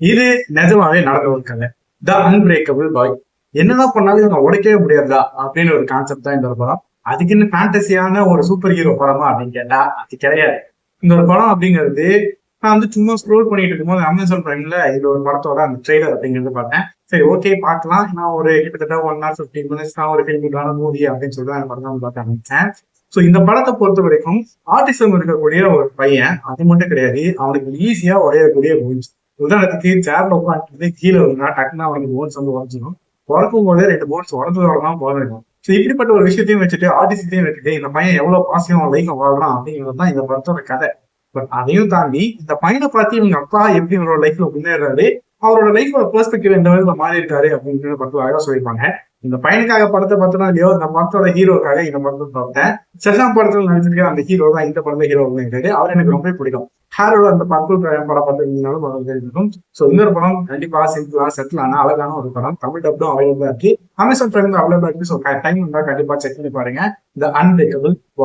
இது நிஜமாவே நடந்த ஒரு கதை. த அன்பிரேக்கபிள் பாய். என்னதான் பண்ணாலும் இவங்க உடைக்கவே முடியாதா அப்படின்னு ஒரு கான்செப்ட் தான் இந்த ஒரு படம். அதுக்குன்னு ஃபேண்டசியான ஒரு சூப்பர் ஹீரோ படமா அப்படின்னு கேட்டா அது கிடையாது. இந்த ஒரு படம் அப்படிங்கிறது நான் வந்து சும்மா ஸ்க்ரோல் பண்ணிட்டு இருக்கும்போது அமேசான் பிரைம்ல இது ஒரு படத்தோட அந்த ட்ரெய்லர் அப்படிங்கிறது பார்த்தேன். சரி, ஓகே பார்க்கலாம். நான் ஒரு கிட்டத்தட்ட 1 hour 15 minutes நான் ஒரு ஃபீல் மூவி அப்படின்னு சொல்லிட்டு அந்த படம் பார்க்க ஆரம்பிச்சேன். ஸோ இந்த படத்தை பொறுத்த வரைக்கும் ஆர்டிசம் இருக்கக்கூடிய ஒரு பையன் அது மட்டும் கிடையாது, அவனுக்கு ஈஸியா உடையக்கூடிய போன்ஸ். உதாரணத்துக்கு சேர்ல உட்காந்து கீழே இருந்தா டக்குனா அவனுக்கு போன்ஸ் வந்து உடஞ்சிடும். உறக்கும் போதே 2 போன்ஸ் உடஞ்சதோட தான் போறோம். ஸோ இப்படிப்பட்ட ஒரு விஷயத்தையும் வச்சுட்டு ஆர்டிசத்தையும் வச்சுட்டு இந்த பையன் எவ்வளவு பாசியம் லைஃப் வாழ்றான் அப்படிங்கிறது தான் இந்த படத்தோட கதை. பட் அதையும் தாண்டி இந்த பையனை பார்த்து இவங்க அப்பா எப்படி அவரோட லைஃப்ல முன்னேறாரு, அவரோட லைஃபோட பெர்ஸ்பெக்டிவ் எந்த விதத்துல மாறி இருக்காரு அப்படின்னு படத்துல அழகா சொல்லியிருப்பாங்க. இந்த பையனுக்காக படத்தை பார்த்தோம்னா இல்லையோ, இந்த படத்தோட ஹீரோக்காக இந்த படத்தை பார்த்தேன். சஷாங்க் படத்துல நடிச்சிருக்க அந்த ஹீரோ தான் இந்த படத்துல ஹீரோ இருக்காரு. அவர் எனக்கு ரொம்ப பிடிக்கும். ஹேரோட அந்த பர்பிள் படம் பார்த்துருந்தாலும் தெரிஞ்சிருக்கும். ஸோ இன்னொரு படம் கண்டிப்பா சிம்பிளா செட்டில் ஆனா அழகான ஒரு படம். தமிழ் டப்டும் அவைலபிளா இருக்கு. அமேசான் பிரைம்ல அவைலபிளா இருக்கு. ஸோ டைம் இருந்தா கண்டிப்பா செக் பண்ணி பாருங்க. த அன்பிரேக்கபிள் பாய்.